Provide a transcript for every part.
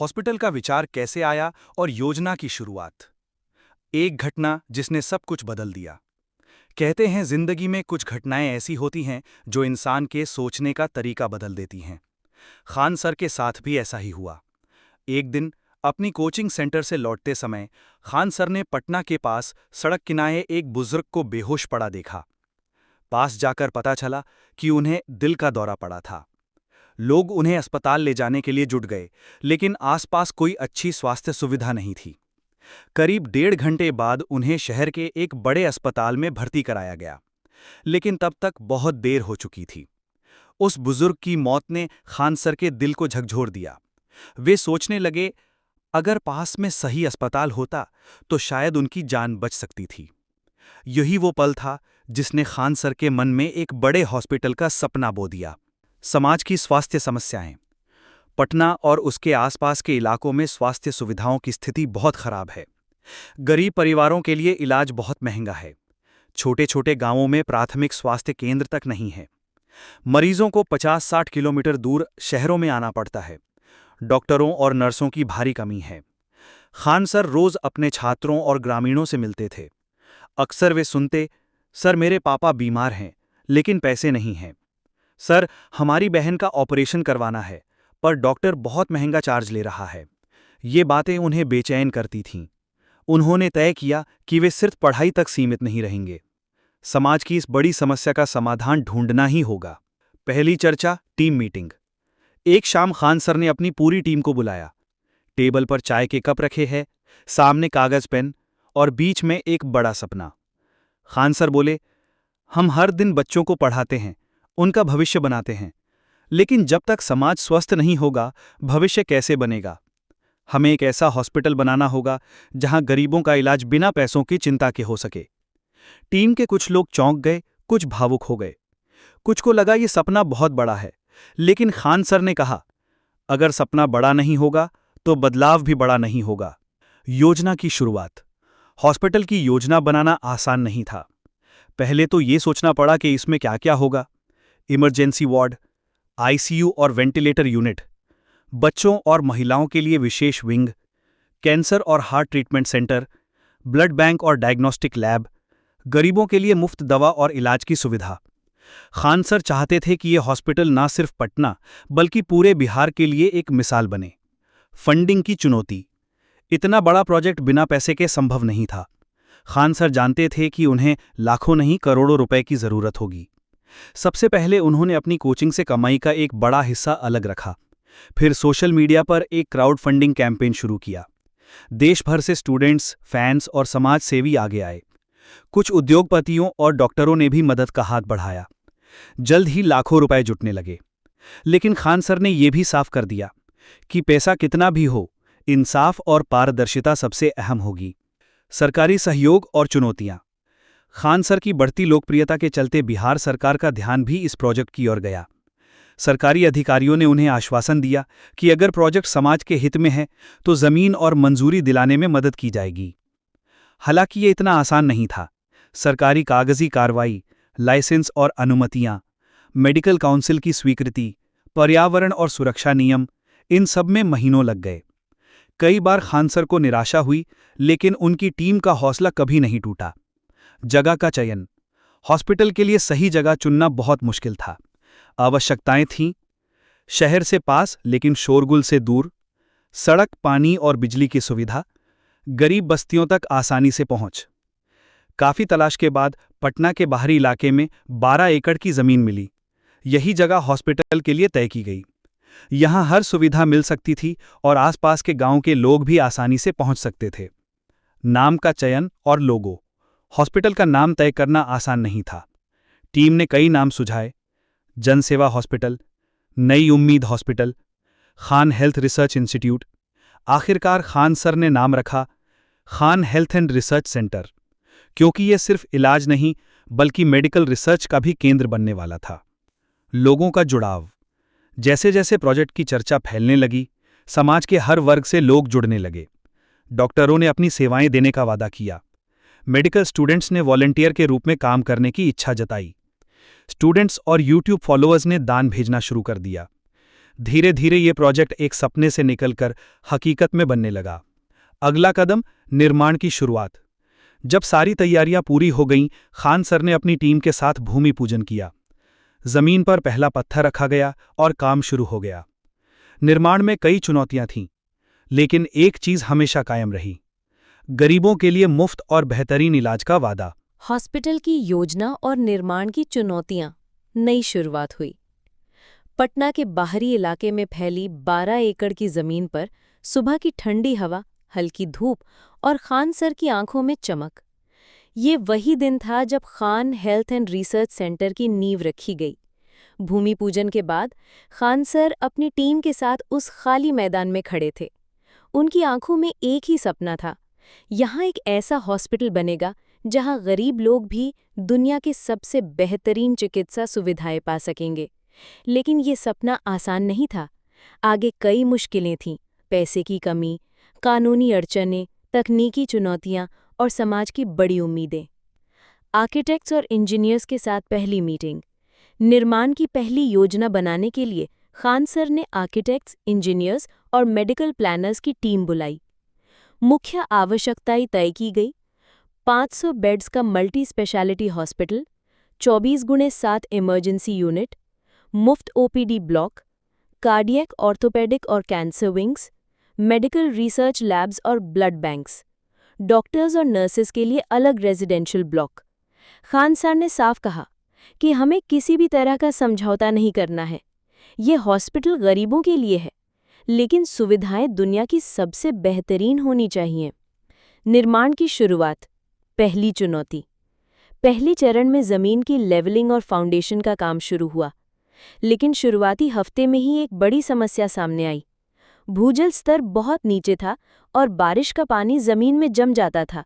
Hospital का विचार कैसे आया और योजना की शुरुआत। एक घटना जिसने सब कुछ बदल दिया। कहते हैं जिंदगी में कुछ घटनाएं ऐसी होती हैं जो इंसान के सोचने का तरीका बदल देती हैं। खान सर के साथ भी ऐसा ही हुआ। एक दिन अपनी कोचिंग सेंटर से लौटते समय खान सर ने पटना के पास सड़क किनारे एक बुजुर्ग को बेहोश पड़ा देखा। पास जाकर पता चला कि उन्हें दिल का दौरा पड़ा था। लोग उन्हें अस्पताल ले जाने के लिए जुट गए, लेकिन आसपास कोई अच्छी स्वास्थ्य सुविधा नहीं थी। करीब 1.5 घंटे बाद उन्हें शहर के एक बड़े अस्पताल में भर्ती कराया गया, लेकिन तब तक बहुत देर हो चुकी थी। उस बुजुर्ग की मौत ने खान सर के दिल को झकझोर दिया। वे सोचने लगे, अगर पास में सही अस्पताल होता तो शायद उनकी जान बच सकती थी। यही वो पल था जिसने खान सर के मन में एक बड़े हॉस्पिटल का सपना बो दिया। समाज की स्वास्थ्य समस्याएं। पटना और उसके आसपास के इलाकों में स्वास्थ्य सुविधाओं की स्थिति बहुत खराब है। गरीब परिवारों के लिए इलाज बहुत महंगा है। छोटे छोटे गांवों में प्राथमिक स्वास्थ्य केंद्र तक नहीं है। मरीजों को 50-60 किलोमीटर दूर शहरों में आना पड़ता है। डॉक्टरों और नर्सों की भारी कमी है। खान सर रोज अपने छात्रों और ग्रामीणों से मिलते थे। अक्सर वे सुनते, सर मेरे पापा बीमार हैं लेकिन पैसे नहीं हैं। सर हमारी बहन का ऑपरेशन करवाना है पर डॉक्टर बहुत महंगा चार्ज ले रहा है। ये बातें उन्हें बेचैन करती थीं। उन्होंने तय किया कि वे सिर्फ पढ़ाई तक सीमित नहीं रहेंगे। समाज की इस बड़ी समस्या का समाधान ढूंढना ही होगा। पहली चर्चा, टीम मीटिंग। एक शाम खान सर ने अपनी पूरी टीम को बुलाया। टेबल पर चाय के कप रखे हैं, सामने कागज पेन और बीच में एक बड़ा सपना। खान सर बोले, हम हर दिन बच्चों को पढ़ाते हैं, उनका भविष्य बनाते हैं, लेकिन जब तक समाज स्वस्थ नहीं होगा भविष्य कैसे बनेगा। हमें एक ऐसा हॉस्पिटल बनाना होगा जहां गरीबों का इलाज बिना पैसों की चिंता के हो सके। टीम के कुछ लोग चौंक गए, कुछ भावुक हो गए, कुछ को लगा ये सपना बहुत बड़ा है। लेकिन खान सर ने कहा, अगर सपना बड़ा नहीं होगा तो बदलाव भी बड़ा नहीं होगा। योजना की शुरुआत। हॉस्पिटल की योजना बनाना आसान नहीं था। पहले तो ये सोचना पड़ा कि इसमें क्या क्या होगा। इमरजेंसी वार्ड, आईसीयू और वेंटिलेटर यूनिट, बच्चों और महिलाओं के लिए विशेष विंग, कैंसर और heart treatment centre, blood bank और डायग्नोस्टिक लैब, गरीबों के लिए मुफ्त दवा और इलाज की सुविधा। खान सर चाहते थे कि यह हॉस्पिटल ना सिर्फ पटना बल्कि पूरे बिहार के लिए एक मिसाल बने। फंडिंग की चुनौती। इतना बड़ा प्रोजेक्ट बिना पैसे के संभव नहीं था। खान सर जानते थे कि उन्हें लाखों नहीं करोड़ों रुपए की जरूरत होगी। सबसे पहले उन्होंने अपनी कोचिंग से कमाई का एक बड़ा हिस्सा अलग रखा। फिर सोशल मीडिया पर एक क्राउड फंडिंग कैंपेन शुरू किया। देश भर से स्टूडेंट्स, फैंस और समाज सेवी आगे आए। कुछ उद्योगपतियों और डॉक्टरों ने भी मदद का हाथ बढ़ाया। जल्द ही लाखों रुपए जुटने लगे। लेकिन खान सर ने यह भी साफ कर दिया कि पैसा कितना भी हो, इंसाफ और पारदर्शिता सबसे अहम होगी। सरकारी सहयोग और चुनौतियां। खान सर की बढ़ती लोकप्रियता के चलते बिहार सरकार का ध्यान भी इस प्रोजेक्ट की ओर गया। सरकारी अधिकारियों ने उन्हें आश्वासन दिया कि अगर प्रोजेक्ट समाज के हित में है तो जमीन और मंजूरी दिलाने में मदद की जाएगी। हालांकि ये इतना आसान नहीं था। सरकारी कागजी कार्रवाई, लाइसेंस और अनुमतियां, मेडिकल काउंसिल की स्वीकृति, पर्यावरण और सुरक्षा नियम, इन सब में महीनों लग गए। कई बार खान सर को निराशा हुई, लेकिन उनकी टीम का हौसला कभी नहीं टूटा। जगह का चयन। हॉस्पिटल के लिए सही जगह चुनना बहुत मुश्किल था। आवश्यकताएं थीं, शहर से पास लेकिन शोरगुल से दूर, सड़क, पानी और बिजली की सुविधा, गरीब बस्तियों तक आसानी से पहुंच। काफी तलाश के बाद पटना के बाहरी इलाके में 12 एकड़ की जमीन मिली। यही जगह हॉस्पिटल के लिए तय की गई। यहां हर सुविधा मिल सकती थी और आसपास के गांव के लोग भी आसानी से पहुंच सकते थे। नाम का चयन और लोगो। हॉस्पिटल का नाम तय करना आसान नहीं था। टीम ने कई नाम सुझाए, जनसेवा हॉस्पिटल, नई उम्मीद hospital, Khan health research institute. आखिरकार खान सर ने नाम रखा Khan health and research centre, क्योंकि यह सिर्फ इलाज नहीं बल्कि मेडिकल रिसर्च का भी केंद्र बनने वाला था। लोगों का जुड़ाव। जैसे जैसे प्रोजेक्ट की चर्चा फैलने लगी, समाज के हर वर्ग से लोग जुड़ने लगे। डॉक्टरों ने अपनी सेवाएं देने का वादा किया। मेडिकल स्टूडेंट्स ने वॉलंटियर के रूप में काम करने की इच्छा जताई। स्टूडेंट्स और यूट्यूब फॉलोअर्स ने दान भेजना शुरू कर दिया। धीरे धीरे ये प्रोजेक्ट एक सपने से निकलकर हकीकत में बनने लगा। अगला कदम, निर्माण की शुरुआत। जब सारी तैयारियां पूरी हो गईं, खान सर ने अपनी टीम के साथ भूमि पूजन किया। जमीन पर पहला पत्थर रखा गया और काम शुरू हो गया। निर्माण में कई चुनौतियां थीं, लेकिन एक चीज हमेशा कायम रही, गरीबों के लिए मुफ्त और बेहतरीन इलाज का वादा। हॉस्पिटल की योजना और निर्माण की चुनौतियां। नई शुरुआत हुई। पटना के बाहरी इलाके में फैली 12 एकड़ की जमीन पर सुबह की ठंडी हवा, हल्की धूप और खान सर की आंखों में चमक। ये वही दिन था जब Khan health and research centre की नींव रखी गई। भूमि पूजन के बाद खान सर अपनी टीम के साथ उस खाली मैदान में खड़े थे। उनकी आंखों में एक ही सपना था, यहाँ एक ऐसा हॉस्पिटल बनेगा जहाँ गरीब लोग भी दुनिया के सबसे बेहतरीन चिकित्सा सुविधाएं पा सकेंगे। लेकिन ये सपना आसान नहीं था। आगे कई मुश्किलें थीं, पैसे की कमी, कानूनी अड़चनें, तकनीकी चुनौतियां और समाज की बड़ी उम्मीदें। आर्किटेक्ट्स और इंजीनियर्स के साथ पहली मीटिंग। निर्माण की पहली योजना बनाने के लिए खान सर ने आर्किटेक्ट्स, इंजीनियर्स और मेडिकल प्लानर्स की टीम बुलाई। मुख्य आवश्यकताएं तय की गई। 500 बेड्स का multi speciality hospital, 24x7 emergency unit, मुफ्त ओपीडी ब्लॉक, कार्डियक, ऑर्थोपेडिक और cancer wings, medical research labs और ब्लड बैंक्स, डॉक्टर्स और नर्सेस के लिए अलग रेजिडेंशियल ब्लॉक। खान सर ने साफ कहा कि हमें किसी भी तरह का समझौता नहीं करना है। ये हॉस्पिटल गरीबों के लिए है, लेकिन सुविधाएं दुनिया की सबसे बेहतरीन होनी चाहिए। निर्माण की शुरुआत। पहली चुनौती। पहले चरण में जमीन की लेवलिंग और फाउंडेशन का काम शुरू हुआ, लेकिन शुरुआती हफ्ते में ही एक बड़ी समस्या सामने आई। भूजल स्तर बहुत नीचे था और बारिश का पानी जमीन में जम जाता था।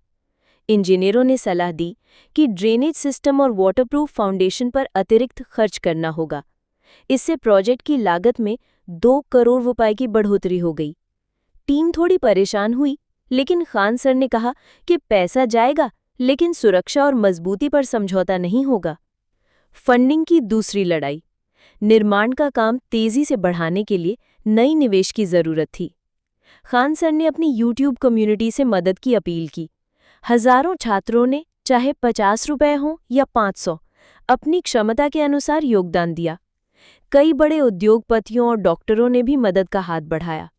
इंजीनियरों ने सलाह दी कि ड्रेनेज सिस्टम और वाटरप्रूफ फाउंडेशन पर अतिरिक्त खर्च करना होगा। इससे प्रोजेक्ट की लागत में 2 करोड़ रुपए की बढ़ोतरी हो गई। टीम थोड़ी परेशान हुई, लेकिन खान सर ने कहा कि पैसा जाएगा, लेकिन सुरक्षा और मजबूती पर समझौता नहीं होगा। फंडिंग की दूसरी लड़ाई। निर्माण का काम तेजी से बढ़ाने के लिए नई निवेश की जरूरत थी। खान सर ने अपनी YouTube कम्युनिटी से मदद की अपील की। हजारों छात्रों ने, चाहे 50 रुपए हों या 500, अपनी क्षमता के अनुसार योगदान दिया। कई बड़े उद्योगपतियों और डॉक्टरों ने भी मदद का हाथ बढ़ाया।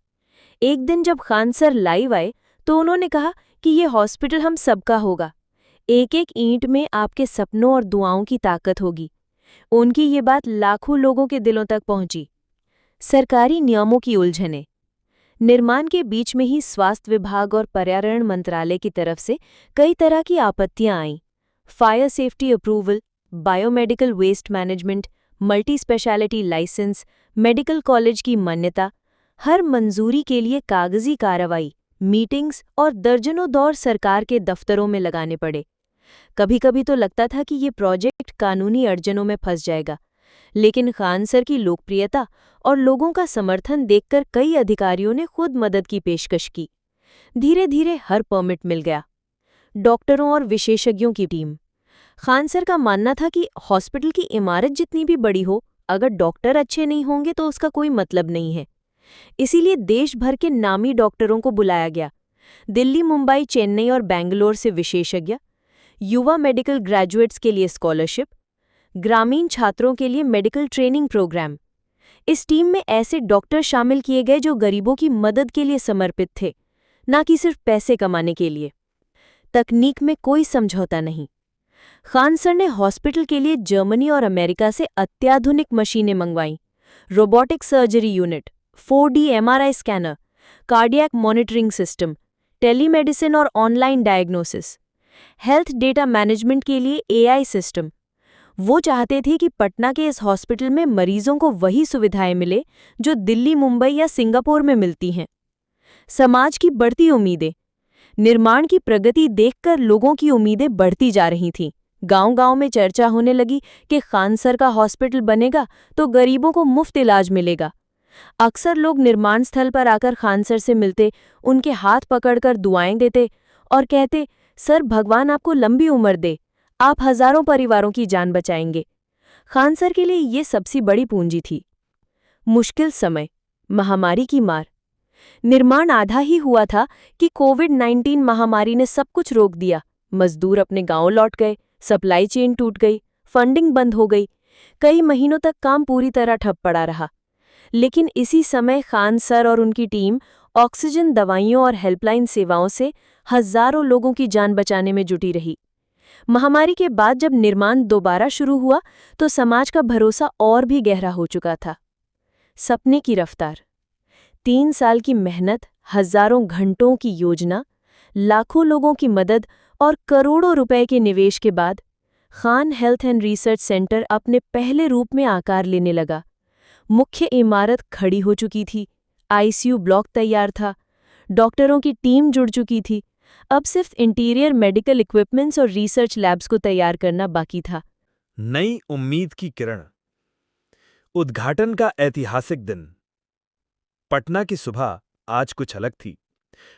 एक दिन जब खान सर लाइव आए तो उन्होंने कहा कि ये हॉस्पिटल हम सबका होगा। एक एक ईंट में आपके सपनों और दुआओं की ताकत होगी। उनकी ये बात लाखों लोगों के दिलों तक पहुंची। सरकारी नियमों की उलझनें। निर्माण के बीच में ही स्वास्थ्य विभाग और पर्यावरण मंत्रालय की तरफ से कई तरह की आपत्तियां आईं। Fire safety approval, biomedical waste management, multi speciality licence, medical college की मान्यता। हर मंजूरी के लिए कागजी कार्रवाई, मीटिंग्स और दर्जनों दौर सरकार के दफ्तरों में लगाने पड़े। कभी कभी तो लगता था कि ये प्रोजेक्ट कानूनी अड़चनों में फंस जाएगा, लेकिन खान सर की लोकप्रियता और लोगों का समर्थन देखकर कई अधिकारियों ने खुद मदद की पेशकश की। धीरे धीरे हर परमिट मिल गया। डॉक्टरों और विशेषज्ञों की टीम। खान सर का मानना था कि हॉस्पिटल की इमारत जितनी भी बड़ी हो, अगर डॉक्टर अच्छे नहीं होंगे तो उसका कोई मतलब नहीं है। इसीलिए देश भर के नामी डॉक्टरों को बुलाया गया। दिल्ली, मुंबई, चेन्नई और बेंगलोर से विशेषज्ञ, युवा मेडिकल ग्रेजुएट्स के लिए स्कॉलरशिप, ग्रामीण छात्रों के लिए मेडिकल ट्रेनिंग प्रोग्राम। इस टीम में ऐसे डॉक्टर शामिल किए गए जो गरीबों की मदद के लिए समर्पित थे, न कि सिर्फ पैसे कमाने के लिए। तकनीक में कोई समझौता नहीं। खान सर ने हॉस्पिटल के लिए जर्मनी और अमेरिका से अत्याधुनिक मशीनें मंगवाईं। Robotic surgery unit, 4D MRI scanner, cardiac monitoring system, telemedicine और online diagnosis, health data management के लिए AI सिस्टम। वो चाहते थे कि पटना के इस हॉस्पिटल में मरीजों को वही सुविधाएं मिले जो दिल्ली, मुंबई या सिंगापुर में मिलती हैं। समाज की बढ़ती उम्मीदें। निर्माण की प्रगति देखकर लोगों की उम्मीदें बढ़ती जा रही थीं। गांव-गांव में चर्चा होने लगी कि खान सर का हॉस्पिटल बनेगा तो गरीबों को मुफ्त इलाज मिलेगा। अक्सर लोग निर्माण स्थल पर आकर खान सर से मिलते, उनके हाथ पकड़कर दुआएं देते और कहते, सर भगवान आपको लंबी उम्र दे, आप हजारों परिवारों की जान बचाएंगे। खान सर के लिए ये सबसे बड़ी पूंजी थी। मुश्किल समय। महामारी की मार। निर्माण आधा ही हुआ था कि कोविड-19 महामारी ने सब कुछ रोक दिया। मजदूर अपने गांव लौट गए, सप्लाई चेन टूट गई, फंडिंग बंद हो गई। कई महीनों तक काम पूरी तरह ठप पड़ा रहा। लेकिन इसी समय खान सर और उनकी टीम ऑक्सीजन, दवाइयों और हेल्पलाइन सेवाओं से हजारों लोगों की जान बचाने में जुटी रही। महामारी के बाद जब निर्माण दोबारा शुरू हुआ तो समाज का भरोसा और भी गहरा हो चुका था। सपने की रफ्तार। 3 साल की मेहनत, हजारों घंटों की योजना, लाखों लोगों की मदद और करोड़ों रुपए के निवेश के बाद Khan health and research centre अपने पहले रूप में आकार लेने लगा। मुख्य इमारत खड़ी हो चुकी थी, आईसीयू ब्लॉक तैयार था, डॉक्टरों की टीम जुड़ चुकी थी। अब सिर्फ इंटीरियर मेडिकल इक्विपमेंट्स और रिसर्च लैब्स को तैयार करना बाकी था। नई उम्मीद की किरण। उद्घाटन का ऐतिहासिक दिन। पटना की सुबह आज कुछ अलग थी।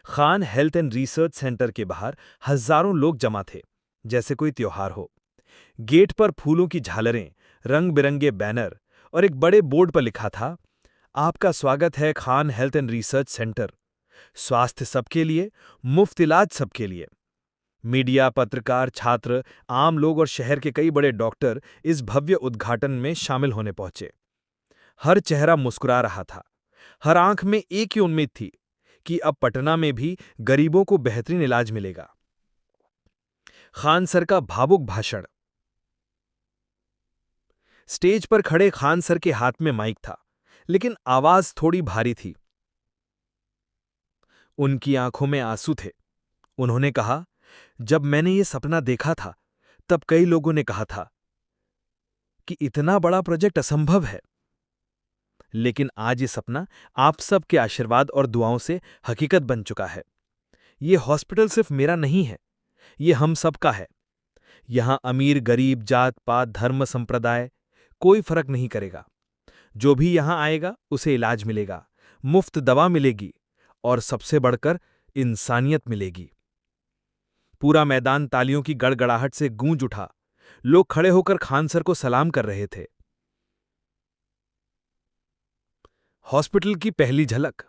Khan health and research centre के बाहर हजारों लोग जमा थे, जैसे कोई त्योहार हो। गेट पर फूलों की झालरें, रंग बिरंगे बैनर और एक बड़े बोर्ड पर लिखा था, आपका स्वागत है Khan health and research centre. स्वास्थ्य सबके लिए, मुफ्त इलाज सबके लिए। मीडिया, पत्रकार, छात्र, आम लोग और शहर के कई बड़े डॉक्टर इस भव्य उद्घाटन में शामिल होने पहुंचे। हर चेहरा मुस्कुरा रहा था, हर आंख में एक ही उम्मीद थी कि अब पटना में भी गरीबों को बेहतरीन इलाज मिलेगा। खान सर का भावुक भाषण। स्टेज पर खड़े खान सर के हाथ में माइक था, लेकिन आवाज थोड़ी भारी थी। उनकी आंखों में आंसू थे। उन्होंने कहा, जब मैंने ये सपना देखा था, तब कई लोगों ने कहा था कि इतना बड़ा प्रोजेक्ट असंभव है। लेकिन आज ये सपना आप सबके आशीर्वाद और दुआओं से हकीकत बन चुका है। ये हॉस्पिटल सिर्फ मेरा नहीं है, ये हम सबका है। यहां अमीर, गरीब, जात पात, धर्म, संप्रदाय कोई फर्क नहीं करेगा। जो भी यहां आएगा उसे इलाज मिलेगा, मुफ्त दवा मिलेगी और सबसे बढ़कर इंसानियत मिलेगी। पूरा मैदान तालियों की गड़गड़ाहट से गूंज उठा। लोग खड़े होकर खान सर को सलाम कर रहे थे। हॉस्पिटल की पहली झलक।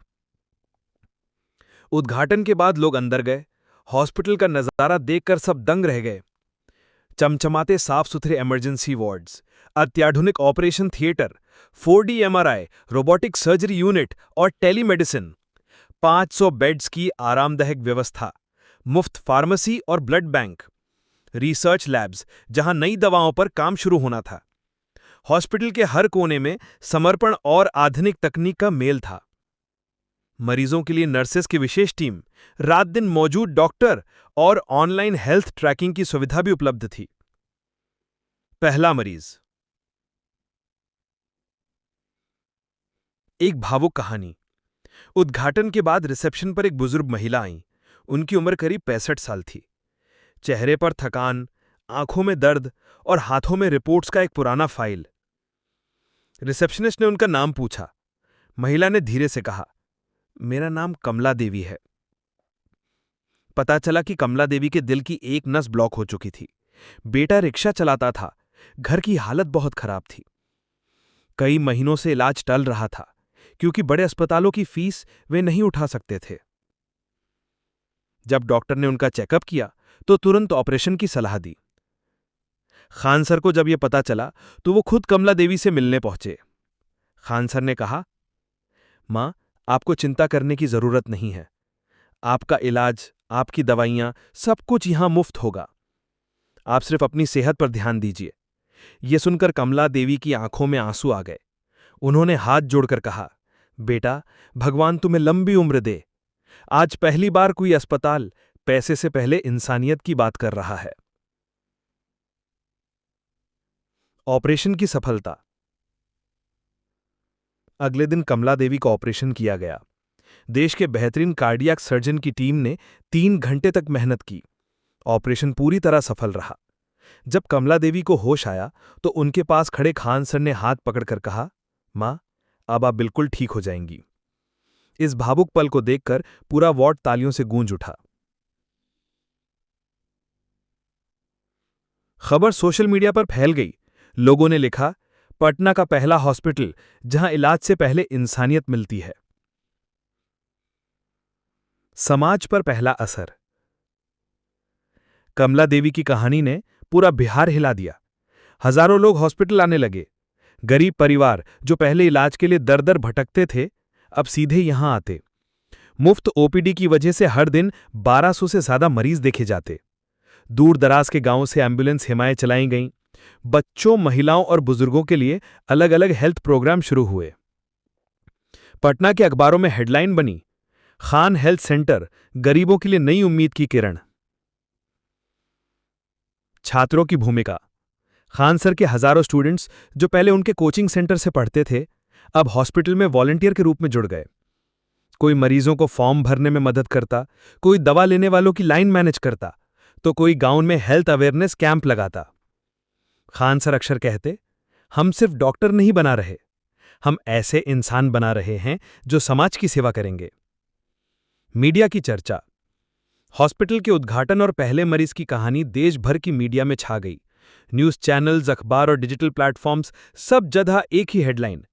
उद्घाटन के बाद लोग अंदर गए। हॉस्पिटल का नजारा देखकर सब दंग रह गए। चमचमाते साफ सुथरे इमरजेंसी वार्ड्स, अत्याधुनिक operation theatre, 4D MRI, robotic surgery unit और टेलीमेडिसिन, 500 बेड्स की आरामदायक व्यवस्था, मुफ्त फार्मेसी और ब्लड बैंक, रिसर्च लैब्स जहां नई दवाओं पर काम शुरू होना था। हॉस्पिटल के हर कोने में समर्पण और आधुनिक तकनीक का मेल था। मरीजों के लिए नर्सेस की विशेष टीम, रात दिन मौजूद डॉक्टर और ऑनलाइन हेल्थ ट्रैकिंग की सुविधा भी उपलब्ध थी। पहला मरीज। एक भावुक कहानी। उद्घाटन के बाद रिसेप्शन पर एक बुजुर्ग महिला आई। उनकी उम्र करीब 65 साल थी। चेहरे पर थकान, आंखों में दर्द और हाथों में रिपोर्ट्स का एक पुराना फाइल। रिसेप्शनिस्ट ने उनका नाम पूछा। महिला ने धीरे से कहा, मेरा नाम कमला देवी है। पता चला कि कमला देवी के दिल की एक नस ब्लॉक हो चुकी थी। बेटा रिक्शा चलाता था। घर की हालत बहुत खराब थी। कई महीनों से इलाज टल रहा था, क्योंकि बड़े अस्पतालों की फीस वे नहीं उठा सकते थे। जब डॉक्टर ने उनका चेकअप किया तो तुरंत ऑपरेशन की सलाह दी। खान सर को जब यह पता चला तो वो खुद कमला देवी से मिलने पहुंचे। खान सर ने कहा, मां, आपको चिंता करने की जरूरत नहीं है। आपका इलाज, आपकी दवाइयां, सब कुछ यहां मुफ्त होगा। आप सिर्फ अपनी सेहत पर ध्यान दीजिए। यह सुनकर कमला देवी की आंखों में आंसू आ गए। उन्होंने हाथ जोड़कर कहा, बेटा, भगवान तुम्हें लंबी उम्र दे। आज पहली बार कोई अस्पताल पैसे से पहले इंसानियत की बात कर रहा है। ऑपरेशन की सफलता। अगले दिन कमला देवी का ऑपरेशन किया गया। देश के बेहतरीन कार्डियक सर्जन की टीम ने 3 घंटे तक मेहनत की। ऑपरेशन पूरी तरह सफल रहा। जब कमला देवी को होश आया तो उनके पास खड़े खान सर ने हाथ पकड़कर कहा, मां, अब आप बिल्कुल ठीक हो जाएंगी। इस भावुक पल को देखकर पूरा वार्ड तालियों से गूंज उठा। खबर सोशल मीडिया पर फैल गई। लोगों ने लिखा, पटना का पहला हॉस्पिटल जहां इलाज से पहले इंसानियत मिलती है। समाज पर पहला असर। कमला देवी की कहानी ने पूरा बिहार हिला दिया। हजारों लोग हॉस्पिटल आने लगे। गरीब परिवार जो पहले इलाज के लिए दर दर भटकते थे, अब सीधे यहां आते। मुफ्त ओपीडी की वजह से हर दिन 1200 से ज्यादा मरीज देखे जाते। दूर दराज के गांवों से एम्बुलेंस हिमायत चलाई गईं। बच्चों, महिलाओं और बुजुर्गों के लिए अलग अलग हेल्थ प्रोग्राम शुरू हुए। पटना के अखबारों में हेडलाइन बनी, खान हेल्थ सेंटर, गरीबों के लिए नई उम्मीद की किरण। छात्रों की भूमिका। खान सर के हजारों स्टूडेंट्स जो पहले उनके कोचिंग सेंटर से पढ़ते थे, अब हॉस्पिटल में वॉलंटियर के रूप में जुड़ गए। कोई मरीजों को फॉर्म भरने में मदद करता, कोई दवा लेने वालों की लाइन मैनेज करता, तो कोई गांव में हेल्थ अवेयरनेस कैंप लगाता। खान सर अक्सर कहते, हम सिर्फ डॉक्टर नहीं बना रहे, हम ऐसे इंसान बना रहे हैं जो समाज की सेवा करेंगे। मीडिया की चर्चा। हॉस्पिटल के उद्घाटन और पहले मरीज की कहानी देश भर की मीडिया में छा गई। न्यूज चैनल्स, अखबार और डिजिटल प्लेटफॉर्म्स सब जगह एक ही हेडलाइन,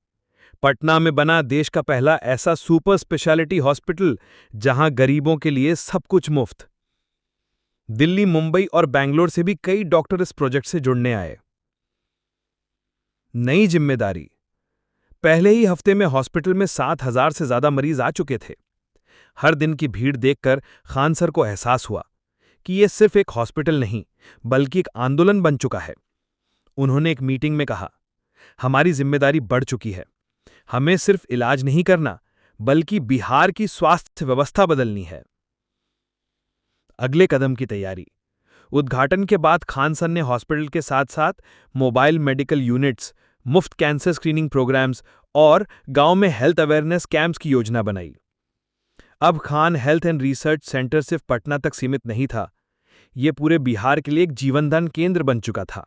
पटना में बना देश का पहला ऐसा सुपर स्पेशलिटी हॉस्पिटल जहां गरीबों के लिए सब कुछ मुफ्त। दिल्ली, मुंबई और बैंगलोर से भी कई डॉक्टर इस प्रोजेक्ट से जुड़ने आए। नई जिम्मेदारी। पहले ही हफ्ते में हॉस्पिटल में 7000 से ज्यादा मरीज आ चुके थे। हर दिन की भीड़ देखकर खान सर को एहसास हुआ कि यह सिर्फ एक हॉस्पिटल नहीं, बल्कि एक आंदोलन बन चुका है। उन्होंने एक मीटिंग में कहा, हमारी जिम्मेदारी बढ़ चुकी है। हमें सिर्फ इलाज नहीं करना, बल्कि बिहार की स्वास्थ्य व्यवस्था बदलनी है। अगले कदम की तैयारी। उद्घाटन के बाद खान सर ने हॉस्पिटल के साथ साथ मोबाइल मेडिकल यूनिट्स, मुफ्त कैंसर स्क्रीनिंग प्रोग्राम्स और गांव में हेल्थ अवेयरनेस कैंप्स की योजना बनाई। अब Khan health and research centre सिर्फ पटना तक सीमित नहीं था, यह पूरे बिहार के लिए एक जीवनदान केंद्र बन चुका था।